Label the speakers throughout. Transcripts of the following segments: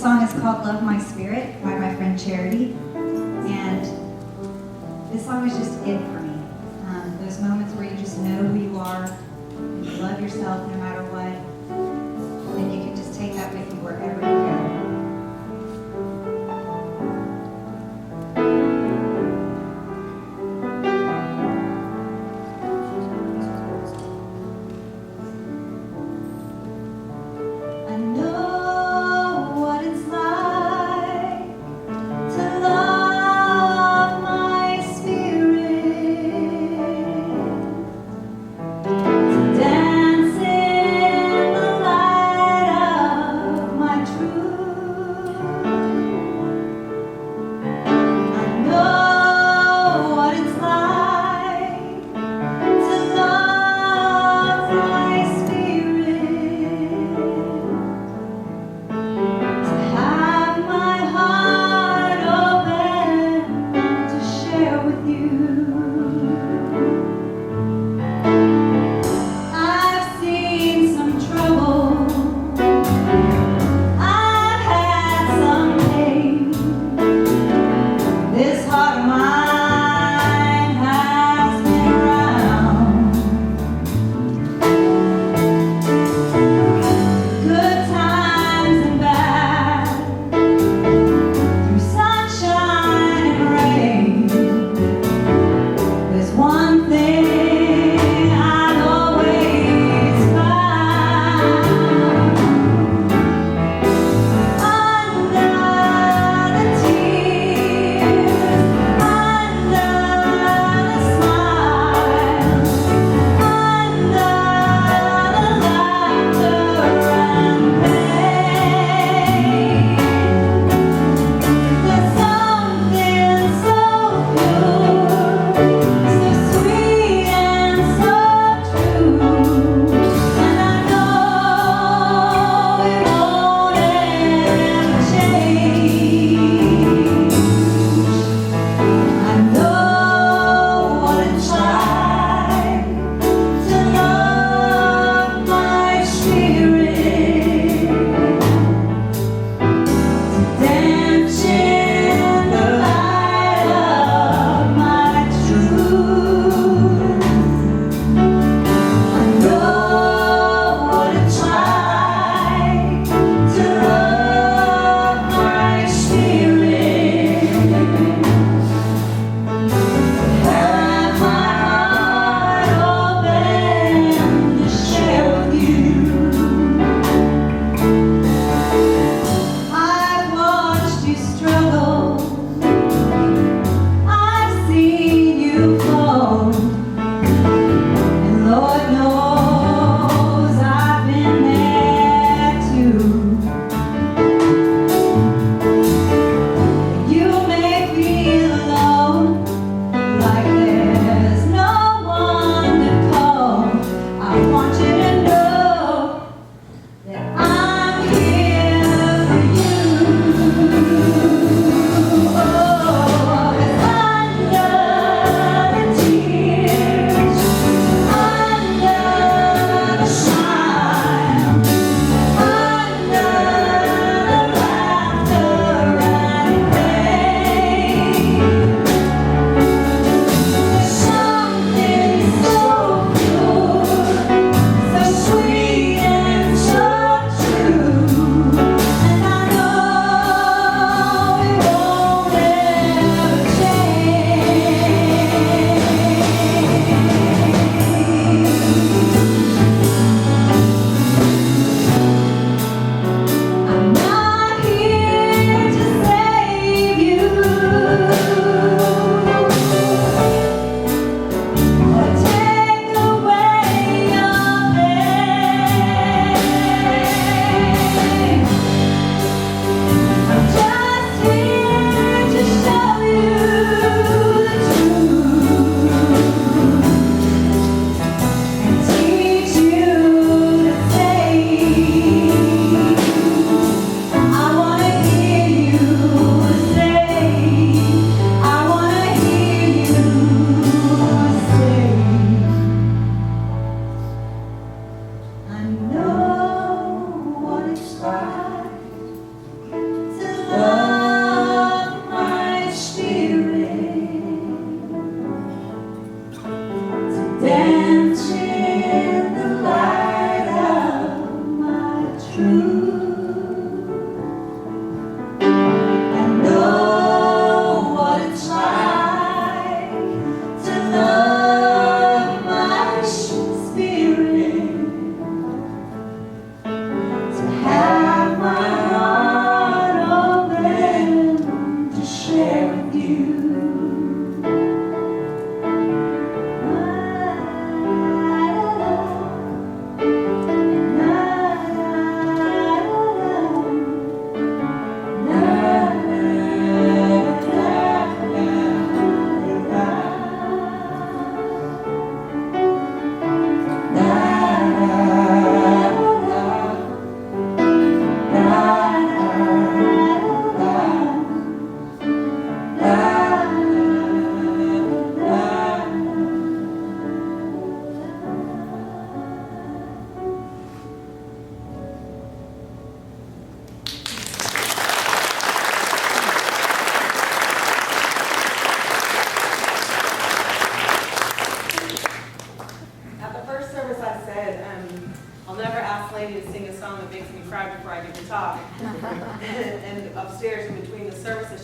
Speaker 1: song is called Love My Spirit by my friend Charity. And this song is just it for me. Those moments where you just know who you are and you love yourself no matter what. And you can just take that with you wherever you go.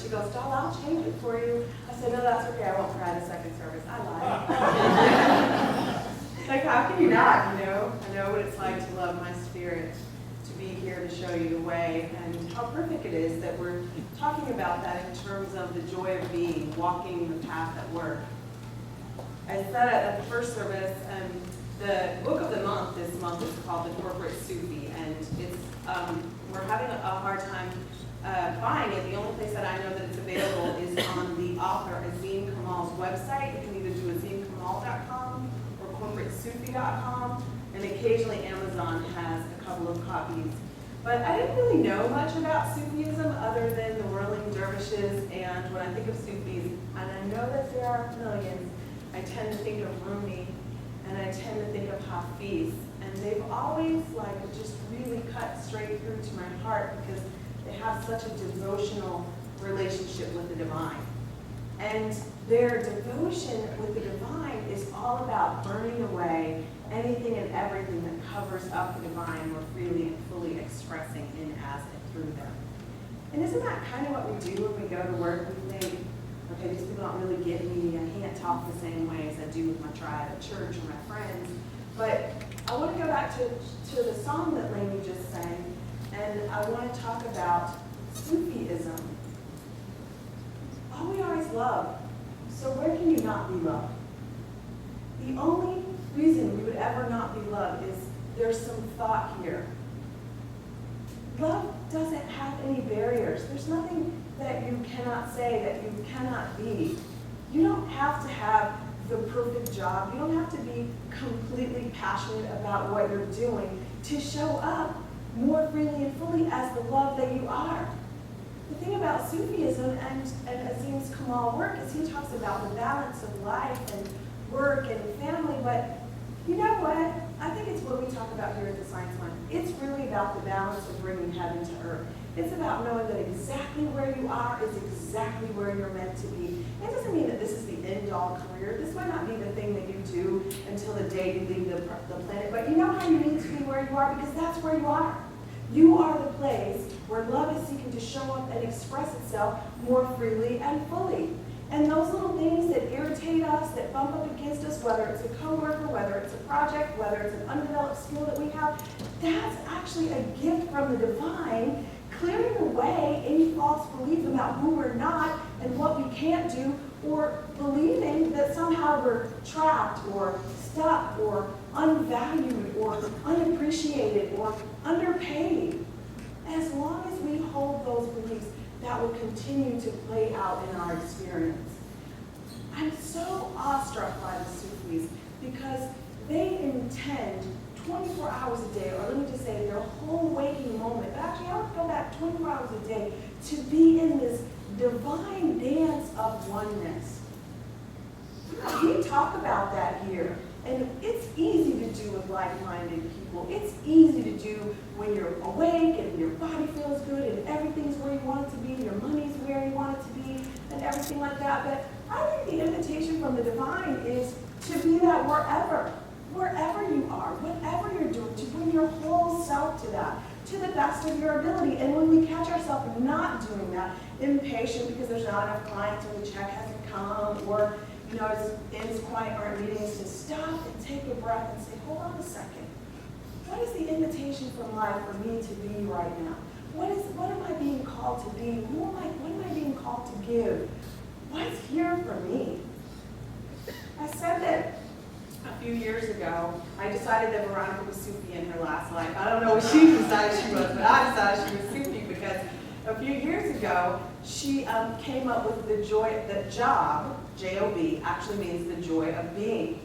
Speaker 2: she goes, "Doll, I'll change it for you." I said, "No, that's okay. I won't cry the second service. I lied." Like, how can you not, you know? I know what it's like to love my spirit, to be here to show you the way, and how perfect it is that we're talking about that in terms of the joy of being, walking the path at work. I said at the first service, the book of the month this month is called The Corporate Sufi, and it's we're having a hard time buying it. The only place that I know that it's available is on the author Azim Kamal's website. You can either do azimkamal.com or corporatesufi.com, and occasionally Amazon has a couple of copies. But I didn't really know much about Sufism other than the whirling dervishes, and when I think of Sufis, and I know that there are millions, I tend to think of Rumi, and I tend to think of Hafiz, and they've always just really cut straight through to my heart because they have such a devotional relationship with the divine. And their devotion with the divine is all about burning away anything and everything that covers up the divine more freely and fully expressing in, as, and through them. And isn't that kind of what we do when we go to work? We think, okay, these people don't really get me. I can't talk the same way as I do with my tribe at church or my friends. But I want to go back to the song that Lainey just sang, and I want to talk about Sufism. All we are is love. So where can you not be loved? The only reason we would ever not be loved is there's some thought here. Love doesn't have any barriers. There's nothing that you cannot say, that you cannot be. You don't have to have the perfect job. You don't have to be completely passionate about what you're doing to show up more freely and fully as the love that you are. The thing about Sufism and Azim's Kamal work is he talks about the balance of life and work and family, but you know what? I think it's what we talk about here at the Science Line. It's really about the balance of bringing heaven to earth. It's about knowing that exactly where you are is exactly where you're meant to be. It doesn't mean that this is the end-all career. This might not be the thing that you do until the day you leave the planet, but you know how you need to be where you are because that's where you are. You are the place where love is seeking to show up and express itself more freely and fully. And those little things that irritate us, that bump up against us, whether it's a coworker, whether it's a project, whether it's an undeveloped skill that we have, that's actually a gift from the divine, clearing away any false belief about who we're not and what we can't do, or believing that somehow we're trapped or stuck or unvalued or unappreciated or underpaid. As long as we hold those beliefs, that will continue to play out in our experience. I'm so awestruck by the Sufis because they intend 24 hours a day, or let me just say their whole waking moment, but actually I would go back 24 hours a day to be in this divine dance of oneness. We talk about that here. And it's easy to do with like-minded people. It's easy to do when you're awake and your body feels good and everything's where you want it to be, your money's where you want it to be, and everything like that. But I think the invitation from the divine is to be that wherever you are, whatever you're doing, to bring your whole self to that, to the best of your ability. And when we catch ourselves not doing that, impatient because there's not enough clients or the check hasn't come, or it's quiet in our meetings, to stop and take a breath and say, hold on a second. What is the invitation from life for me to be right now? What am I being called to be? What am I being called to give? What's here for me? I said that a few years ago, I decided that Veronica was Sufi in her last life. I don't know what she decided she was, but I decided she was Sufi because a few years ago, she came up with the job, J-O-B, actually means the joy of being.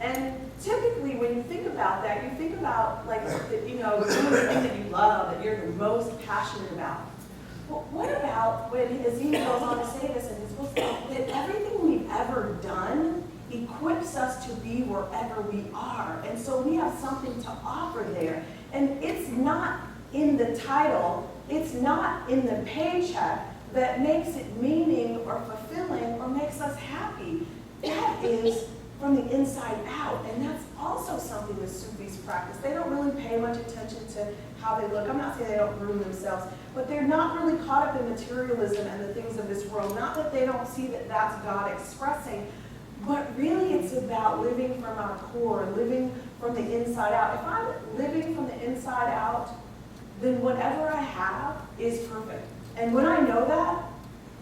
Speaker 2: And typically when you think about that, you think about doing the thing that you love, that you're the most passionate about. But what about when Azim goes on to say this in his book, that everything we've ever done equips us to be wherever we are. And so we have something to offer there. And it's not in the title, it's not in the paycheck that makes it meaning or fulfilling or makes us happy. That is from the inside out, and that's also something the Sufis practice. They don't really pay much attention to how they look. I'm not saying they don't groom themselves, but they're not really caught up in materialism and the things of this world. Not that they don't see that that's God expressing, but really it's about living from our core, living from the inside out. If I'm living from the inside out, then whatever I have is perfect. And when I know that,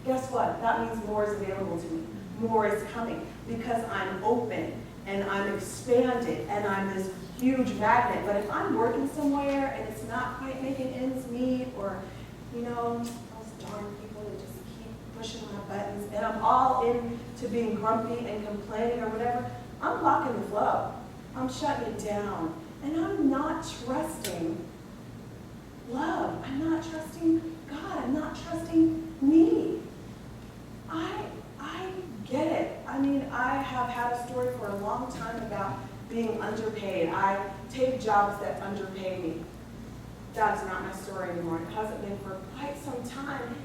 Speaker 2: guess what? That means more is available to me. More is coming because I'm open and I'm expanded and I'm this huge magnet. But if I'm working somewhere and it's not quite making ends meet, or, you know, those darn people that just keep pushing my buttons, and I'm all into being grumpy and complaining or whatever, I'm blocking the flow. I'm shutting it down. And I'm not trusting love. I'm not trusting God. I'm not trusting me. I get it. I mean, I have had a story for a long time about being underpaid. I take jobs that underpay me. That's not my story anymore. It hasn't been for quite some time.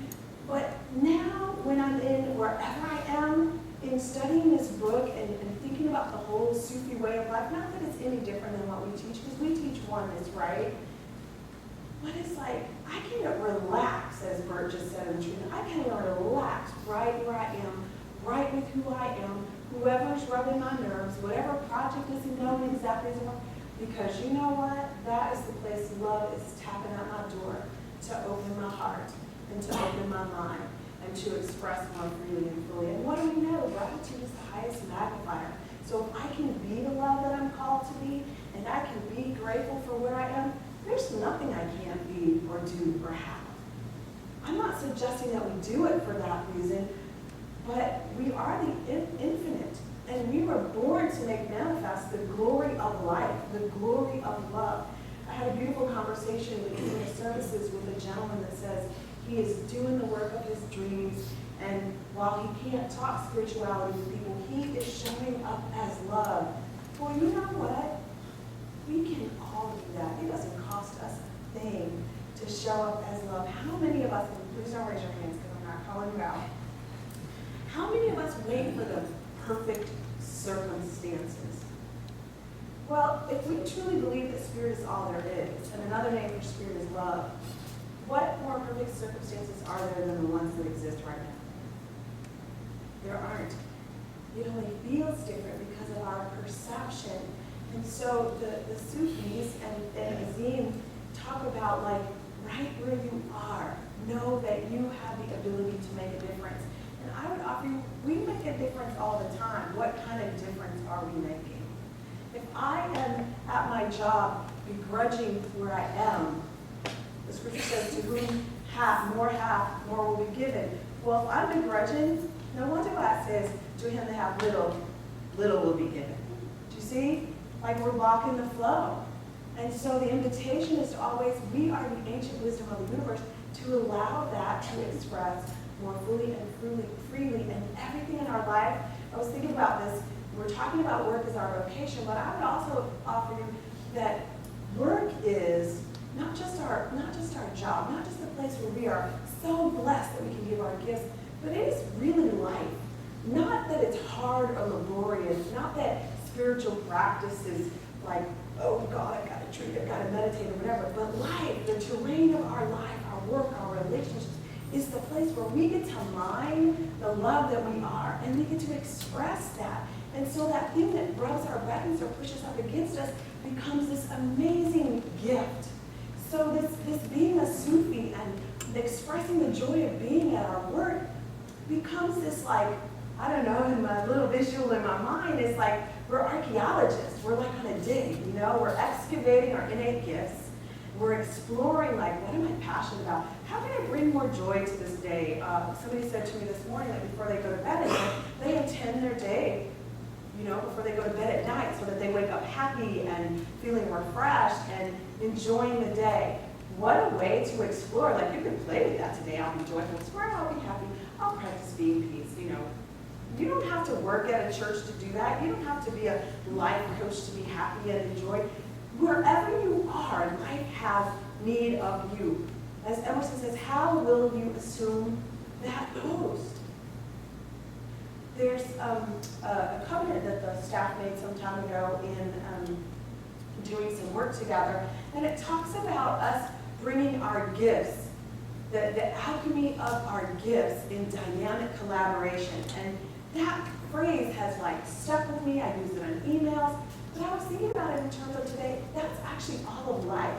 Speaker 2: But now, when I'm in wherever I am, in studying this book and thinking about the whole Sufi way of life, not that it's any different than what we teach, because we teach oneness, right? But it's like, I can relax, as Bert just said in Trina. I can relax right where I am, right with who I am, whoever's rubbing my nerves, whatever project isn't going exactly as I want. Because you know what? That is the place love is tapping at my door to open my heart and to open my mind and to express more freely and fully. And what do we know? Gratitude is the highest magnifier. So if I can be the love that I'm called to be, and I can be grateful for where I am, there's nothing I can't be or do or have. I'm not suggesting that we do it for that reason, but we are the infinite, and we were born to make manifest the glory of life, the glory of love. I had a beautiful conversation in the services with a gentleman that says he is doing the work of his dreams, and while he can't talk spirituality with people, he is showing up as love. Well, you know what? We can all do that. It doesn't cost us a thing to show up as love. How many of us, and please don't raise your hands because I'm not calling you out, how many of us wait for the perfect circumstances? Well, if we truly believe that Spirit is all there is, and another name for Spirit is love, what more perfect circumstances are there than the ones that exist right now? There aren't. It only feels different because of our perception. And so the Sufis and Azim talk about, like, right where you are, know that you have the ability to make a difference. And I would offer you, we make a difference all the time. What kind of difference are we making? If I am at my job begrudging where I am, the scripture says, to whom more will be given. Well, if I'm begrudging, no wonder God says, to him that have little, little will be given. Do you see? Like, we're blocking the flow. And so the invitation is to always, we are the ancient wisdom of the universe, to allow that to express more fully and freely in everything in our life. I was thinking about this. We're talking about work as our vocation, but I would also offer you that work is not just our job, not just the place where we are so blessed that we can give our gifts, but it is really life. Not that it's hard or laborious, not that spiritual practice is like, oh God, I've got to drink, I've got to meditate or whatever, but life, the terrain of our life, our work, our relationships, is the place where we get to mine the love that we are, and we get to express that. And so that thing that rubs our buttons or pushes up against us becomes this amazing gift. So this being a Sufi and expressing the joy of being at our work becomes this, like, I don't know, in my little visual in my mind, it's like we're archaeologists. We're like on a dig, you know? We're excavating our innate gifts. We're exploring, like, what am I passionate about? How can I bring more joy to this day? Somebody said to me this morning that before they go to bed, they intend their day, you know, before they go to bed at night, so that they wake up happy and feeling refreshed and enjoying the day. What a way to explore. Like, you can play with that today. I'll be joyful. Tomorrow I'll be happy. I'll practice being peace, you know. You don't have to work at a church to do that. You don't have to be a life coach to be happy and enjoy. Wherever you are, life has need of you. As Emerson says, how will you assume that post? There's a covenant that the staff made some time ago in doing some work together, and it talks about us bringing our gifts the alchemy of our gifts in dynamic collaboration. And that phrase has like stuck with me. I use it on emails. But I was thinking about it in terms of today, that's actually all of life.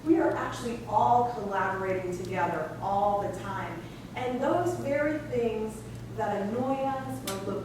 Speaker 2: We are actually all collaborating together all the time. And those very things that annoy us or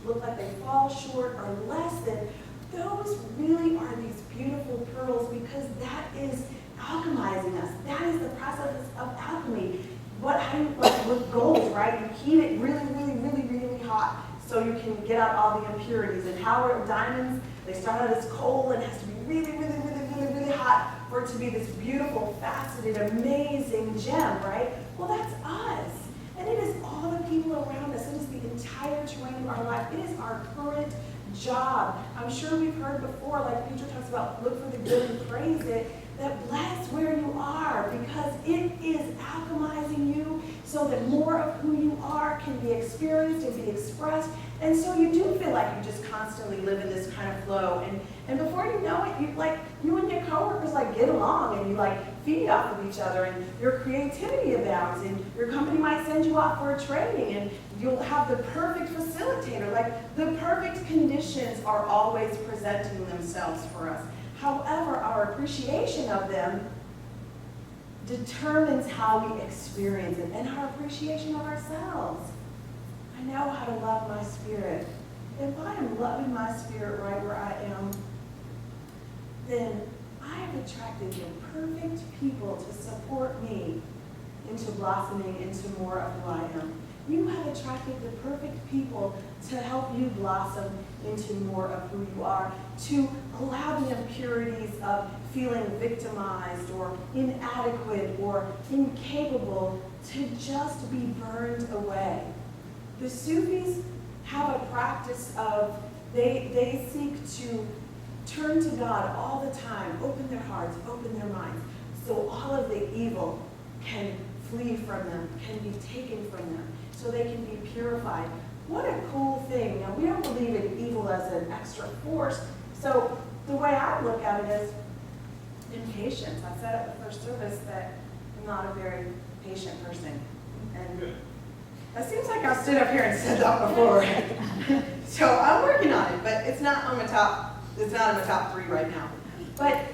Speaker 2: look like they fall short or less than, those really are these beautiful pearls, because that is alchemizing us. That is the process of alchemy. How do you, like with gold, right? You heat it really, really, really, really hot so you can get out all the impurities. And how are diamonds? They start out as coal and it has to be really, really, really, really, really hot for it to be this beautiful, faceted, amazing gem, right? Well, that's us. And it is all the people around us. It is the entire terrain of our life. It is our current job. I'm sure we've heard before, like Peter talks about, look for the good and praise it, that bless where you are, because it is alchemizing you so that more of who you are can be experienced and be expressed. And so you do feel like you just constantly live in this kind of flow. And before you know it, you and your coworkers like get along and you like feed off of each other, and your creativity abounds, and your company might send you off for a training, and you'll have the perfect facilitator. Like the perfect conditions are always presenting themselves for us. However, our appreciation of them determines how we experience it, and our appreciation of ourselves. I know how to love my spirit. If I am loving my spirit right where I am, then I have attracted the perfect people to support me into blossoming into more of who I am. You have attracted the perfect people to help you blossom into more of who you are, to allow the impurities of feeling victimized or inadequate or incapable to just be burned away. The Sufis have a practice of, they seek to turn to God all the time, open their hearts, open their minds, so all of the evil can flee from them, can be taken from them, so they can be purified. What a cool thing. Now, we don't believe in evil as an extra force, so the way I look at it is impatience. I said at the first service that I'm not a very patient person. And it seems like I stood up here and said that before. So I'm working on it, but it's not on my top 3 right now. But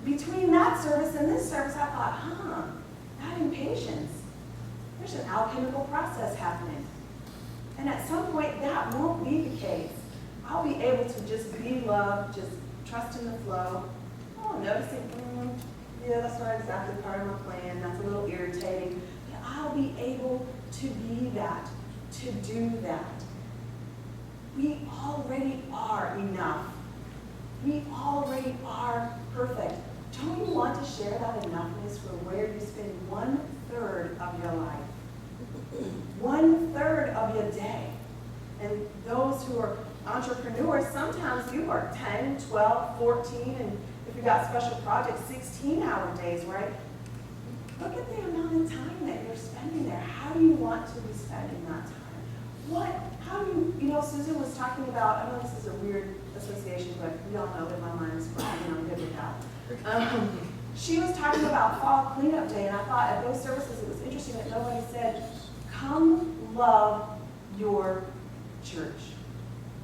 Speaker 2: between that service and this service, I thought, that impatience, there's an alchemical process happening. And at some point, that won't be the case. I'll be able to just be love, just trust in the flow. Oh, noticing, yeah, that's not exactly part of my plan. That's a little irritating. But I'll be able to be that, to do that. We already are enough. We already are perfect. Don't you want to share that enoughness for where you spend 1/3 of your life? 1/3 of your day. And those who are entrepreneurs, sometimes you work 10, 12, 14, and if you've got special projects, 16-hour days, right? Look at the amount of time that you're spending there. How do you want to be spending that time? How do you Susan was talking about, I know this is a weird association, but we all know that my mind is fine and I'm good with that. She was talking about fall cleanup day, and I thought at those services it was interesting that nobody said, come love your church.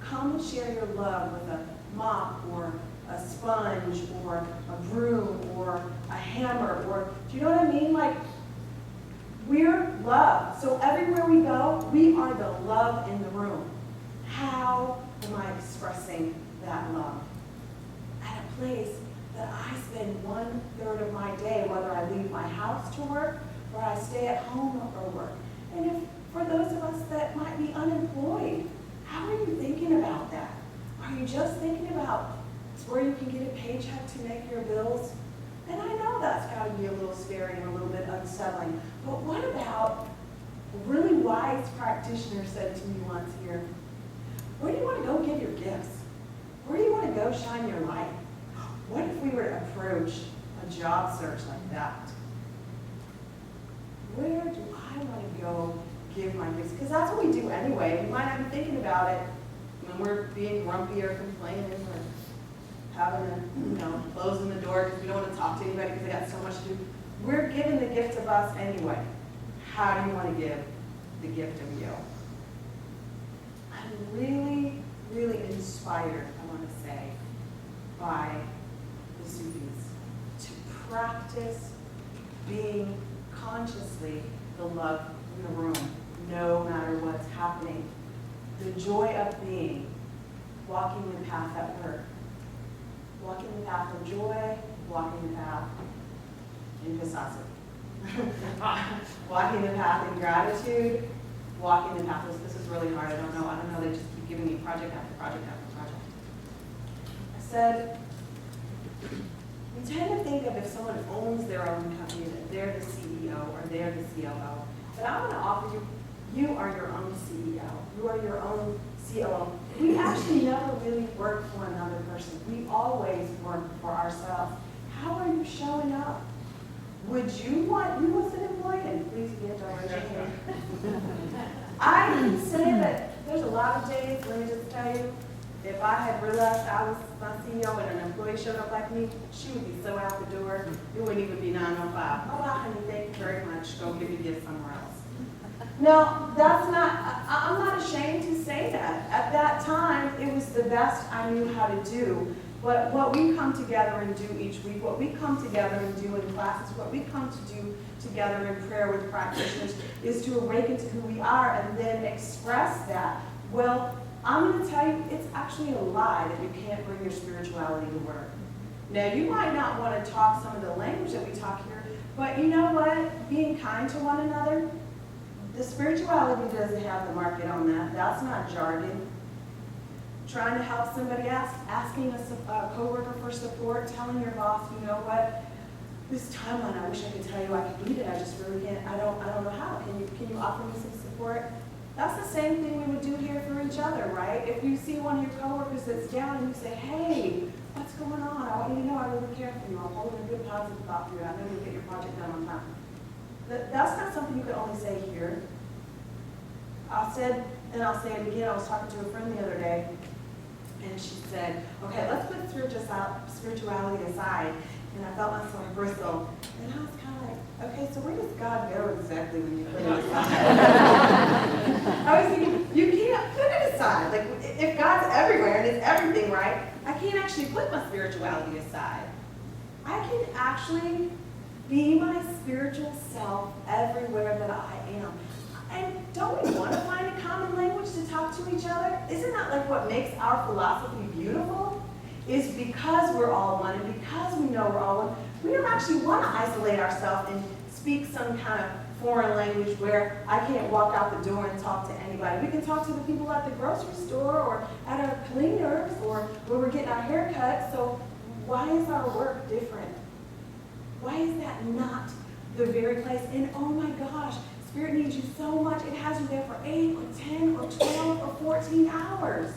Speaker 2: Come share your love with a mop or a sponge or a broom or a hammer, or do you know what I mean? Like, we're love. So everywhere we go, we are the love in the room. How am I expressing that love? At a place that I spend 1/3 of my day, whether I leave my house to work or I stay at home or work. And if for those of us that might be unemployed, how are you thinking about that? Are you just thinking about where you can get a paycheck to make your bills? And I know that's got to be a little scary and a little bit unsettling. But what about a really wise practitioner said to me once here, where do you want to go give your gifts? Where do you want to go shine your light? What if we were to approach a job search like that? Where do I want to go give my gifts? Because that's what we do anyway. We might not be thinking about it when we're being grumpy or complaining or having to, closing the door because we don't want to talk to anybody because they got so much to do. We're given the gift of us anyway. How do you want to give the gift of you? I'm really, really inspired, I want to say, by the Sufis to practice being consciously the love in the room, no matter what's happening. The joy of being, walking the path at work, walking the path of joy, walking the path in Pisasu. Walking the path in gratitude, walking the path. This is really hard. I don't know. They just keep giving me project after project after project. I said, we tend to think of if someone owns their own company, that they're the CEO or they're the COO. But I want to offer you, you are your own CEO. You are your own COO. We actually never really work for another person. We always work for ourselves. How are you showing up? Would you want you as an employee? And please be a donation. I can say that there's a lot of days, let me just tell you, if I had realized I was my CEO and an employee showed up like me, she would be so out the door, it wouldn't even be 9:05. Oh, honey, thank you very much. Go give your gift somewhere else. No, that's not, I'm not ashamed to say that. At that time, it was the best I knew how to do. But what we come together and do each week, what we come together and do in classes, what we come to do together in prayer with practitioners is to awaken to who we are and then express that. Well, I'm going to tell you, it's actually a lie that you can't bring your spirituality to work. Now, you might not want to talk some of the language that we talk here, but you know what? Being kind to one another, the spirituality doesn't have the market on that. That's not jargon. Trying to help somebody else, asking a coworker for support, telling your boss, you know what, this timeline, I wish I could tell you I could beat it. I just really can't. I don't know how. Can you offer me some support? That's the same thing we would do here for each other, right? If you see one of your coworkers that's down and you say, hey, what's going on? I want you to know I really care for you. I'm holding a good positive thought for you. I know you'll get your project done on time. That's not something you can only say here. I said, and I'll say it again, I was talking to a friend the other day, and she said, okay, let's put spirituality aside. And I felt myself bristle. And I was kind of like, okay, so where does God go exactly when you put it aside? I was thinking, you can't put it aside. Like, if God's everywhere and it's everything, right, I can't actually put my spirituality aside. I can actually be my spiritual self everywhere that I am. And don't we want to find a common language to talk to each other? Isn't that like what makes our philosophy beautiful? Is because we're all one and because we know we're all one, we don't actually want to isolate ourselves and speak some kind of foreign language where I can't walk out the door and talk to anybody. We can talk to the people at the grocery store or at our cleaners or where we're getting our hair cut. So why is our work different? Why is that not the very place? And oh my gosh, Spirit needs you so much. It has you there for 8 or 10 or 12 or 14 hours.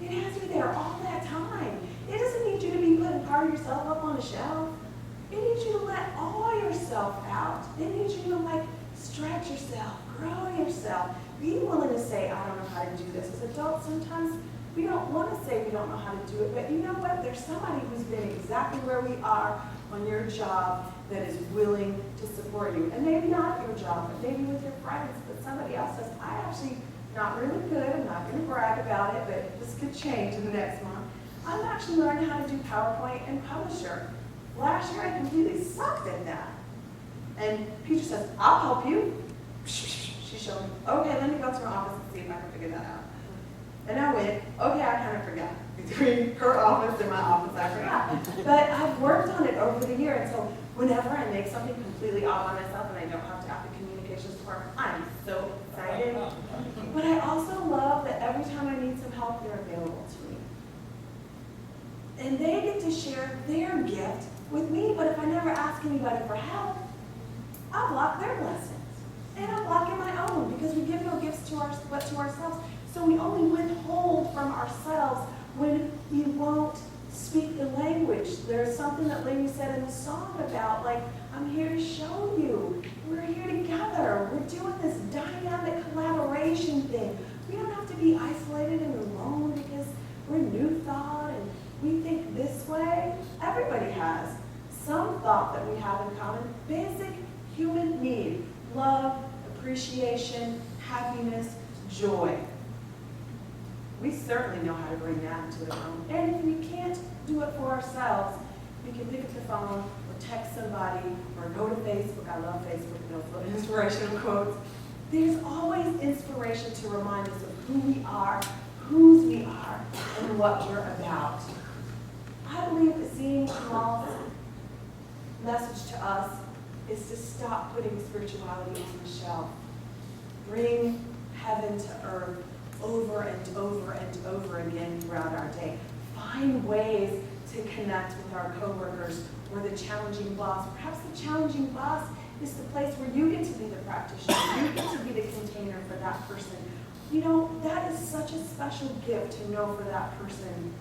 Speaker 2: It has you there all that time. It doesn't need you to be putting part of yourself up on a shelf. It needs you to let all yourself out. It needs you to like stretch yourself, grow yourself. Be willing to say, I don't know how to do this. As adults, sometimes we don't want to say we don't know how to do it, but you know what? There's somebody who's been exactly where we are on your job that is willing to support you. And maybe not at your job, but maybe with your friends, but somebody else says, I actually not really good, I'm not going to brag about it, but this could change in the next month. I'm actually learning how to do PowerPoint and Publisher. Last year I completely sucked at that. And Peter says, I'll help you. She showed me, okay, let me go to her office and see if I can figure that out. And I went, okay, I kind of forgot. Between her office and my office, I forgot. But I've worked on it over the year, and so whenever I make something completely all by myself and I don't have to have the communications department, I'm so excited. But I also love that every time I need some help, they're available to me. And they get to share their gift with me, but if I never ask anybody for help, I block their blessings. And I'm blocking my own because we give no gifts to ourselves. So we only withhold from ourselves when we won't speak the language. There's something that Lady said in the song about, like, I'm here to show you. We're here together. We're doing this dynamic collaboration thing. We don't have to be isolated and alone because we're new thought and we think this way. Everybody has some thought that we have in common, basic human need, love, appreciation, happiness, joy. We certainly know how to bring that into the room. And if we can't do it for ourselves, we can pick up the phone or text somebody or go to Facebook. I love Facebook and those little inspirational quotes. There's always inspiration to remind us of who we are, whose we are, and what we're about. I believe that seeing Kamal's message to us is to stop putting spirituality on the shelf. Bring heaven to earth over and over and over again throughout our day. Find ways to connect with our coworkers or the challenging boss. Perhaps the challenging boss is the place where you get to be the practitioner. You get to be the container for that person. You know, that is such a special gift to know for that person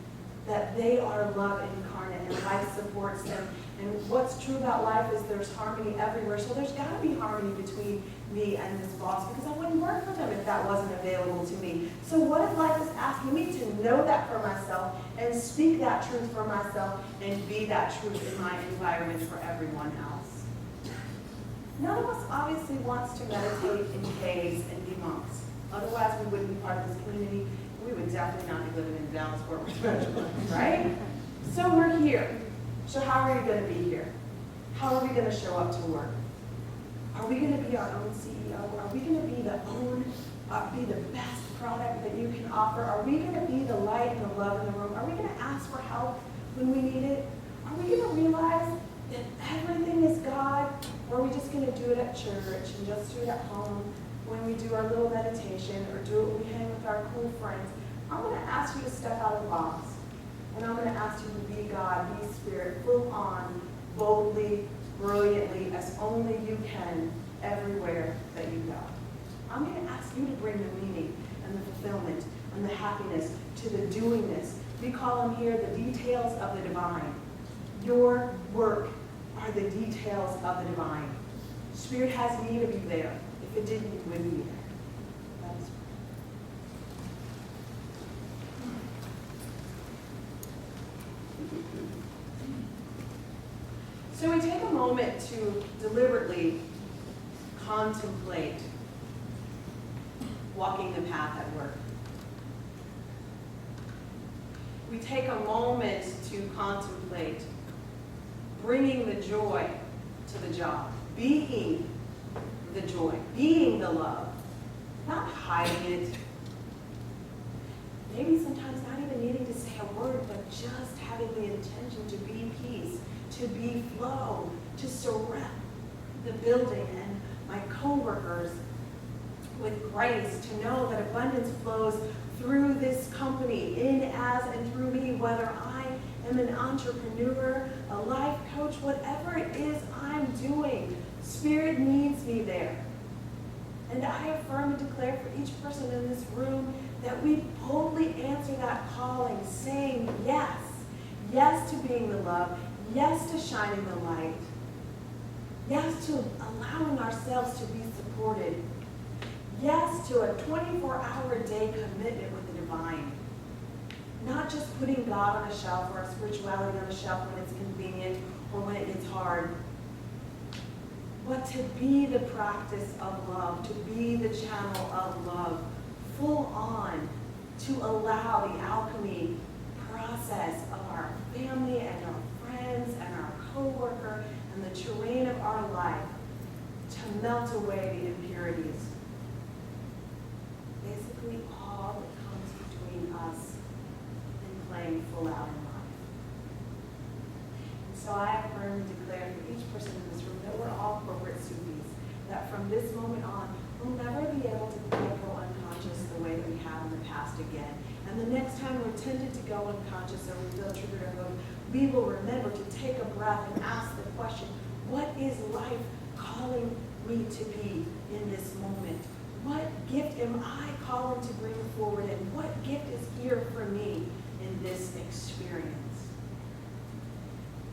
Speaker 2: that they are love incarnate and life supports them. And what's true about life is there's harmony everywhere. So there's got to be harmony between me and this boss, because I wouldn't work for them if that wasn't available to me. So what if life is asking me to know that for myself and speak that truth for myself and be that truth in my environment for everyone else? None of us obviously wants to meditate in caves and be monks. Otherwise, we wouldn't be part of this community. We would definitely not be living in Dallas, Fort Worth, right? So we're here. So how are we going to be here? How are we going to show up to work? Are we going to be our own CEO? Are we going to be the best product that you can offer? Are we going to be the light and the love in the room? Are we going to ask for help when we need it? Are we going to realize that everything is God? Or are we just going to do it at church and just do it at home when we do our little meditation or do it when we hang with our cool friends? I'm going to ask you to step out of the box. And I'm going to ask you to be God, be Spirit, full on, boldly, brilliantly, as only you can, everywhere that you go. I'm going to ask you to bring the meaning and the fulfillment and the happiness to the doingness. We call them here the details of the divine. Your work are the details of the divine. Spirit has need of you there. If it didn't, you wouldn't be there. Let us pray. So we take a moment to deliberately contemplate walking the path at work. We take a moment to contemplate bringing the joy to the job, being the joy, being the love, not hiding it. Maybe sometimes not even needing to say a word, but just having the intention to be peace, to be flow, to surround the building and my coworkers with grace, to know that abundance flows through this company, in, as, and through me, whether I am an entrepreneur, a life coach, whatever it is I'm doing. Spirit needs me there. And I affirm and declare for each person in this room that we boldly answer that calling, saying yes. Yes to being the love. Yes to shining the light. Yes to allowing ourselves to be supported. Yes to a 24-hour-a-day commitment with the divine. Not just putting God on a shelf or our spirituality on a shelf when it's convenient or when it gets hard, but to be the practice of love, to be the channel of love, full on, to allow the alchemy process of our family and our friends and our coworker and the terrain of our life to melt away the impurities. Basically all that comes between us and playing full out in life. And so I affirm and declare for each person in this room that we're all corporate Sufis, that from this moment on, we'll never be able to go unconscious the way that we have in the past again. And the next time we're tempted to go unconscious or we feel triggered or moved, we will remember to take a breath and ask the question, what is life calling me to be in this moment? What gift am I calling to bring forward, and what gift is here for me in this experience?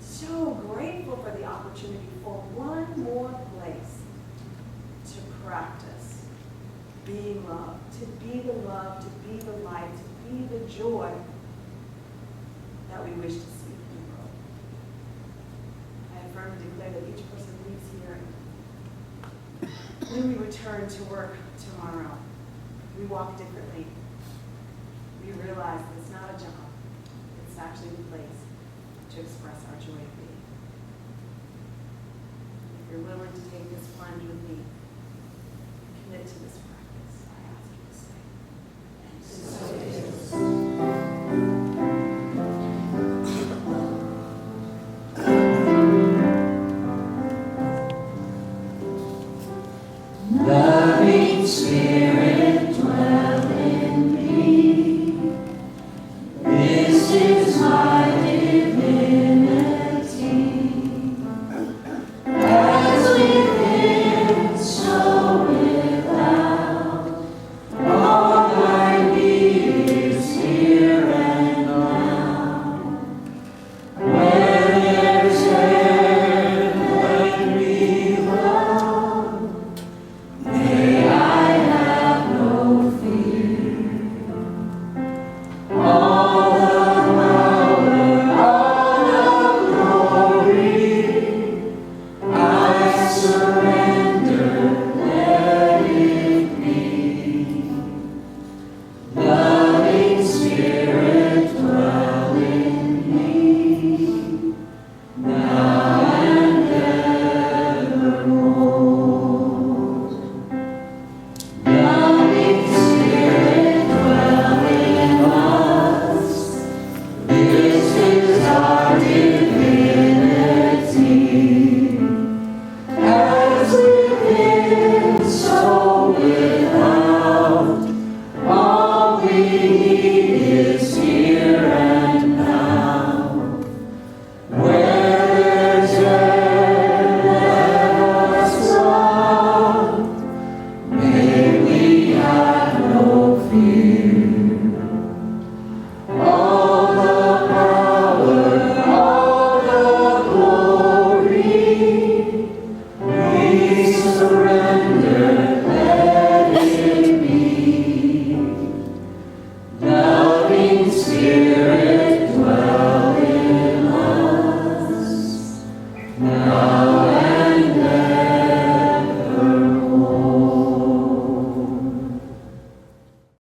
Speaker 2: So grateful for the opportunity for one more place to practice being love, to be the love, to be the light, to be the joy that we wish to see in the world. I word and declare that each person leaves here. When we return to work tomorrow, we walk differently. We realize that it's not a job. It's actually a place to express our joy of being. If you're willing to take this plunge with me, commit to this practice, I ask you to say, and so it is.
Speaker 3: Loving Spirit, dwell in me. This is my divinity. As within, so without. All I need is here and now. Where there's air, let me love. May I have no fear. All the power, all the glory, I surrender, let it be. Loving Spirit, dwell in me, now and evermore. Loving Spirit, dwell in us. This is our divinity. As within, so without. All we need is here and now. Where there's air, let us love. May we have no fear. All the power, all the glory, we surrender, let it be. Loving Spirit, dwell in us, now